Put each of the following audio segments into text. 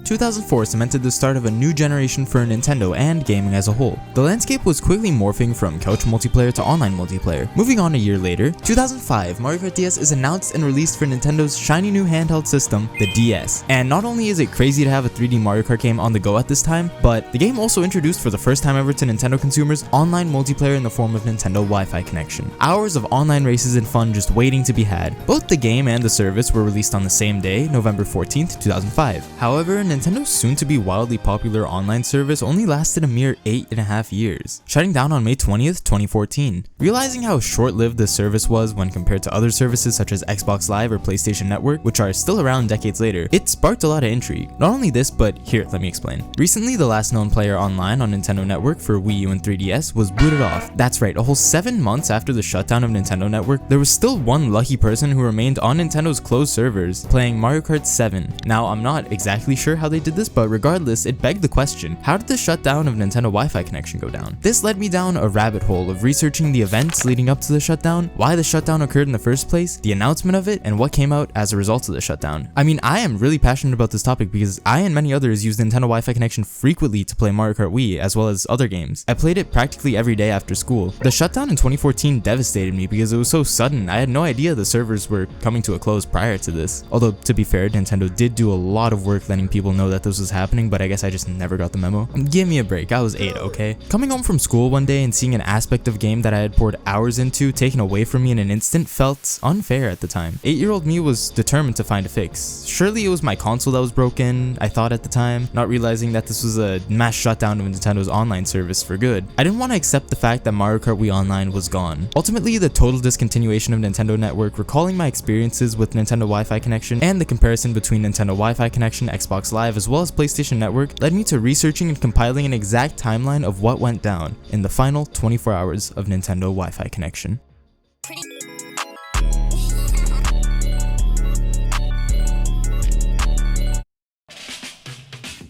2004 cemented the start of a new generation for Nintendo and gaming as a whole. The landscape was quickly morphing from couch multiplayer to online multiplayer. Moving on a year later, 2005, Mario Kart DS is announced and released for Nintendo's shiny new handheld system, the DS. And not only is it crazy to have a 3D Mario Kart game on the go at this time, but the game also introduced for the first time ever to Nintendo consumers online multiplayer in the form of Nintendo Wi-Fi connection. Hours of online races and fun just waiting to be had. Both the game and the service were released on the same day, November 14th, 2005. However, Nintendo's soon-to-be wildly popular online service only lasted a mere 8.5 years, shutting down on May 20th, 2014. Realizing how short-lived this service was when compared to other services such as Xbox Live or PlayStation Network, which are still around decades later, it sparked a lot of intrigue. Not only this, but here, let me explain. Recently, the last known player online on Nintendo Network for Wii U and 3DS was booted off. That's right, a whole 7 months after the shutdown of Nintendo Network, there was still one lucky person who remained on Nintendo's closed servers, playing Mario Kart 7. Now, I'm not exactly sure how they did this, but regardless, it begged the question, how did the shutdown of Nintendo Wi-Fi connection go down? This led me down a rabbit hole of researching the events leading up to the shutdown, why the shutdown occurred in the first place, the announcement of it, and what came out as a result of the shutdown. I mean, I am really passionate about this topic because I and many others use Nintendo Wi-Fi connection frequently to play Mario Kart Wii as well as other games. I played it practically every day after school. The shutdown in 2014 devastated me because it was so sudden. I had no idea the servers were coming to a close prior to this. Although, to be fair, Nintendo did do a lot of work letting people know that this was happening, but I guess I just never got the memo. Give me a break, I was 8, okay? Coming home from school one day and seeing an aspect of game that I had poured hours into taken away from me in an instant felt unfair at the time. 8-year-old me was determined to find a fix. Surely it was my console that was broken, I thought at the time, not realizing that this was a mass shutdown of Nintendo's online service for good. I didn't want to accept the fact that Mario Kart Wii Online was gone. Ultimately, the total discontinuation of Nintendo Network, recalling my experiences with Nintendo Wi-Fi connection, and the comparison between Nintendo Wi-Fi connection, Xbox Live, as well as PlayStation Network, led me to researching and compiling an exact timeline of what went down in the final 24 hours of Nintendo Wi-Fi connection.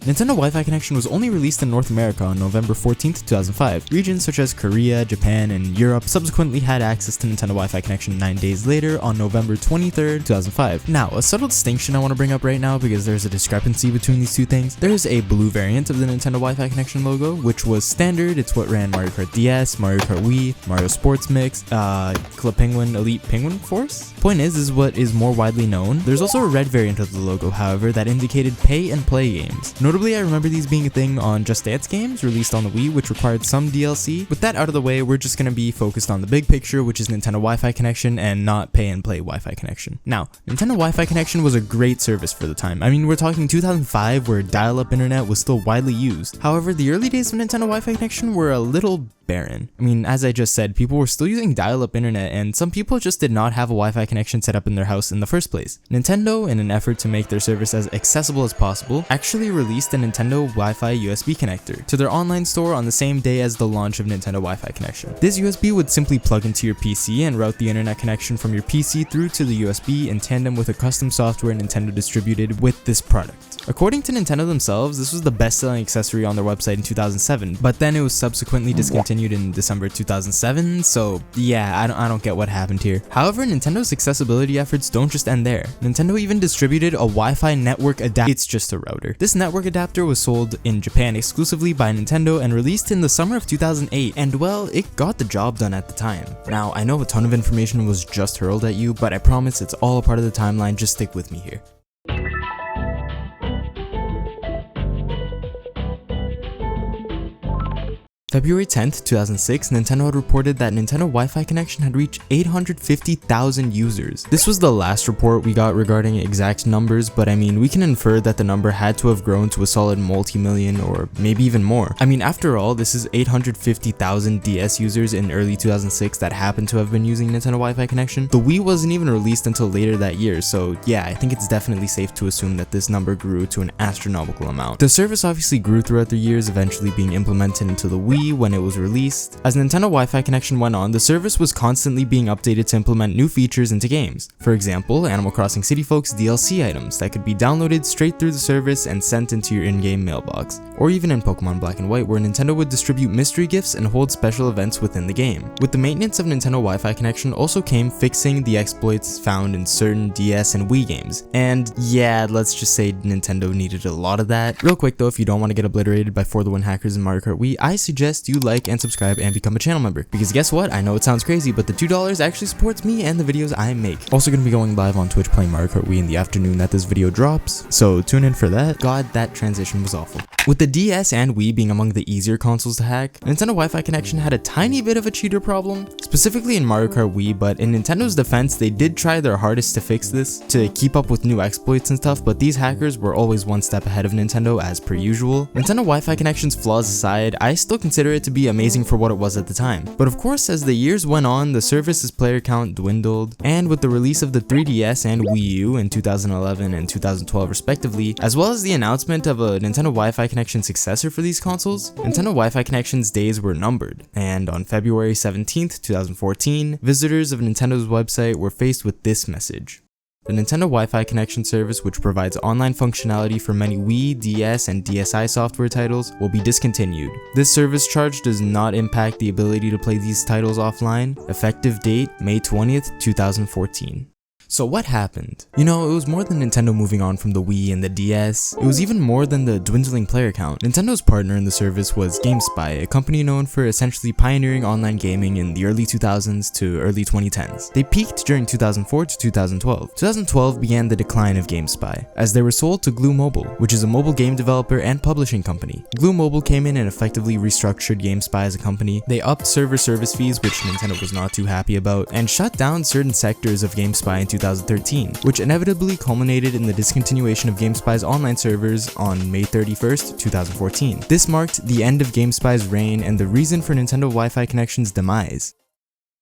Nintendo Wi-Fi connection was only released in North America on November 14th, 2005. Regions such as Korea, Japan, and Europe subsequently had access to Nintendo Wi-Fi connection 9 days later on November 23rd, 2005. Now, a subtle distinction I want to bring up right now because there's a discrepancy between these two things. There is a blue variant of the Nintendo Wi-Fi connection logo, which was standard. It's what ran Mario Kart DS, Mario Kart Wii, Mario Sports Mix, Club Penguin Elite Penguin Force. Point is what is more widely known. There's also a red variant of the logo, however, that indicated pay and play games. Notably, I remember these being a thing on Just Dance games released on the Wii, which required some DLC. With that out of the way, we're just going to be focused on the big picture, which is Nintendo Wi-Fi connection and not pay and play Wi-Fi connection. Now, Nintendo Wi-Fi connection was a great service for the time. I mean, we're talking 2005 where dial-up internet was still widely used. However, the early days of Nintendo Wi-Fi connection were a little barren. I mean, as I just said, people were still using dial-up internet and some people just did not have a Wi-Fi connection set up in their house in the first place. Nintendo, in an effort to make their service as accessible as possible, actually released a Nintendo Wi-Fi USB connector to their online store on the same day as the launch of Nintendo Wi-Fi connection. This USB would simply plug into your PC and route the internet connection from your PC through to the USB in tandem with a custom software Nintendo distributed with this product. According to Nintendo themselves, this was the best-selling accessory on their website in 2007, but then it was subsequently discontinued in December 2007, so yeah, I don't get what happened here. However, Nintendo's accessibility efforts don't just end there. Nintendo even distributed a Wi-Fi network adapter. It's just a router. This network adapter was sold in Japan exclusively by Nintendo and released in the summer of 2008, and well, it got the job done at the time. Now, I know a ton of information was just hurled at you, but I promise it's all a part of the timeline, just stick with me here. February 10th, 2006, Nintendo had reported that Nintendo Wi-Fi connection had reached 850,000 users. This was the last report we got regarding exact numbers, but I mean, we can infer that the number had to have grown to a solid multi-million or maybe even more. I mean, after all, this is 850,000 DS users in early 2006 that happened to have been using Nintendo Wi-Fi connection. The Wii wasn't even released until later that year, so yeah, I think it's definitely safe to assume that this number grew to an astronomical amount. The service obviously grew throughout the years, eventually being implemented into the Wii, Wii when it was released. As Nintendo Wi-Fi connection went on, the service was constantly being updated to implement new features into games. For example, Animal Crossing City Folks DLC items that could be downloaded straight through the service and sent into your in-game mailbox. Or even in Pokémon Black and White, where Nintendo would distribute mystery gifts and hold special events within the game. With the maintenance of Nintendo Wi-Fi connection also came fixing the exploits found in certain DS and Wii games. And yeah, let's just say Nintendo needed a lot of that. Real quick though, if you don't want to get obliterated by For the Win hackers in Mario Kart Wii, I suggest you like and subscribe and become a channel member. Because guess what? I know it sounds crazy, but the $2 actually supports me and the videos I make. Also gonna be going live on Twitch playing Mario Kart Wii in the afternoon that this video drops, so tune in for that. God, that transition was awful. With the DS and Wii being among the easier consoles to hack, Nintendo Wi-Fi connection had a tiny bit of a cheater problem, specifically in Mario Kart Wii, but in Nintendo's defense, they did try their hardest to fix this, to keep up with new exploits and stuff, but these hackers were always one step ahead of Nintendo as per usual. Nintendo Wi-Fi connection's flaws aside, I still consider it to be amazing for what it was at the time. But of course, as the years went on, the service's player count dwindled, and with the release of the 3DS and Wii U in 2011 and 2012 respectively, as well as the announcement of a Nintendo Wi-Fi connection successor for these consoles, Nintendo Wi-Fi connection's days were numbered, and on February 17th, 2014, visitors of Nintendo's website were faced with this message. The Nintendo Wi-Fi connection service, which provides online functionality for many Wii, DS, and DSi software titles, will be discontinued. This service charge does not impact the ability to play these titles offline. Effective date, May 20th, 2014. So what happened? You know, it was more than Nintendo moving on from the Wii and the DS. It was even more than the dwindling player count. Nintendo's partner in the service was GameSpy, a company known for essentially pioneering online gaming in the early 2000s to early 2010s. They peaked during 2004 to 2012. 2012 began the decline of GameSpy, as they were sold to Glue Mobile, which is a mobile game developer and publishing company. Glue Mobile came in and effectively restructured GameSpy as a company. They upped server service fees, which Nintendo was not too happy about, and shut down certain sectors of GameSpy in 2013, which inevitably culminated in the discontinuation of GameSpy's online servers on May 31st, 2014. This marked the end of GameSpy's reign and the reason for Nintendo Wi-Fi connection's demise.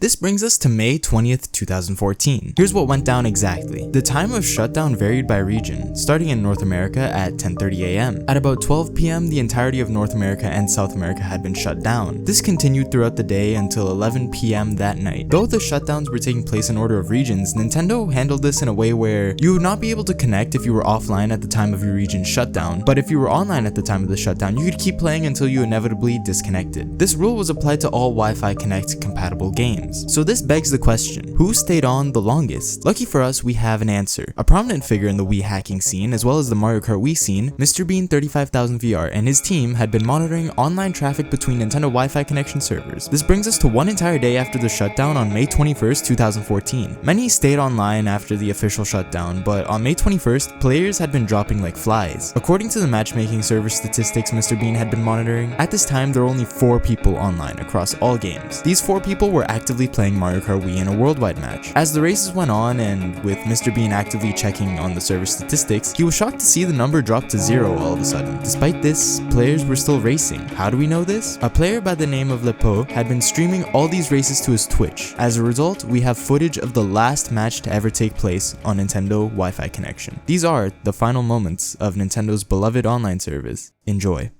This brings us to May 20th, 2014. Here's what went down exactly. The time of shutdown varied by region, starting in North America at 10:30 AM. At about 12 PM, the entirety of North America and South America had been shut down. This continued throughout the day until 11 PM that night. Though the shutdowns were taking place in order of regions, Nintendo handled this in a way where you would not be able to connect if you were offline at the time of your region's shutdown, but if you were online at the time of the shutdown, you could keep playing until you inevitably disconnected. This rule was applied to all Wi-Fi Connect compatible games. So this begs the question, who stayed on the longest? Lucky for us, we have an answer. A prominent figure in the Wii hacking scene, as well as the Mario Kart Wii scene, Mr. Bean 35000 VR and his team had been monitoring online traffic between Nintendo Wi-Fi connection servers. This brings us to one entire day after the shutdown on May 21st, 2014. Many stayed online after the official shutdown, but on May 21st, players had been dropping like flies. According to the matchmaking server statistics Mr. Bean had been monitoring, at this time there were only 4 people online across all games. These 4 people were actively playing Mario Kart Wii in a worldwide match. As the races went on, and with Mr. Bean actively checking on the server statistics, he was shocked to see the number drop to 0 all of a sudden. Despite this, players were still racing. How do we know this? A player by the name of Lepo had been streaming all these races to his Twitch. As a result, we have footage of the last match to ever take place on Nintendo Wi-Fi connection. These are the final moments of Nintendo's beloved online service. Enjoy.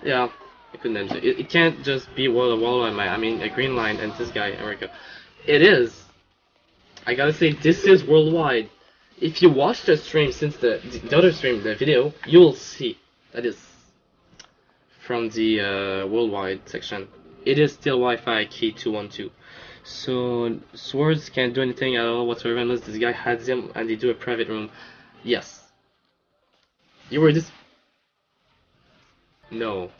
Yeah, I couldn't enter. It can't just be worldwide, I mean a green line and this guy, America. It is. I gotta say, this is worldwide. If you watch the stream since the other stream, the video, you will see that is from the worldwide section. It is still Wi-Fi key 212. So Swords can't do anything at all whatsoever unless this guy has him and they do a private room. Yes. You were this. No.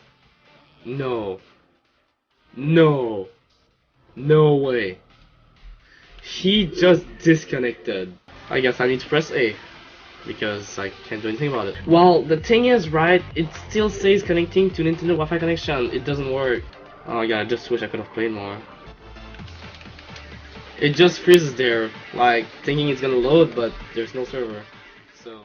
No. No. No way. He just disconnected. I guess I need to press A, because I can't do anything about it. Well, the thing is, right, it still says connecting to Nintendo Wi-Fi connection. It doesn't work. Oh my god, I just wish I could have played more. It just freezes there, like, thinking it's gonna load, but there's no server. So...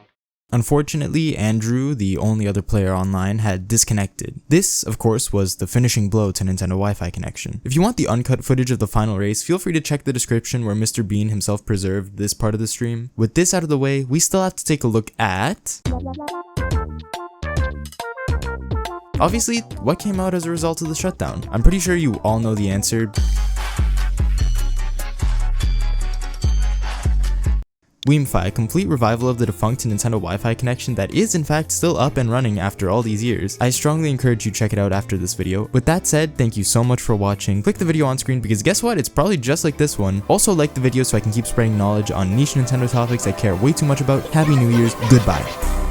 Unfortunately, Andrew, the only other player online, had disconnected. This, of course, was the finishing blow to Nintendo Wi-Fi connection. If you want the uncut footage of the final race, feel free to check the description where Mr. Bean himself preserved this part of the stream. With this out of the way, we still have to take a look at... obviously, what came out as a result of the shutdown? I'm pretty sure you all know the answer. Wiimefi, complete revival of the defunct Nintendo Wi-Fi connection that is in fact still up and running after all these years. I strongly encourage you to check it out after this video. With that said, thank you so much for watching. Click the video on screen because guess what? It's probably just like this one. Also like the video so I can keep spreading knowledge on niche Nintendo topics I care way too much about. Happy New Year's. Goodbye.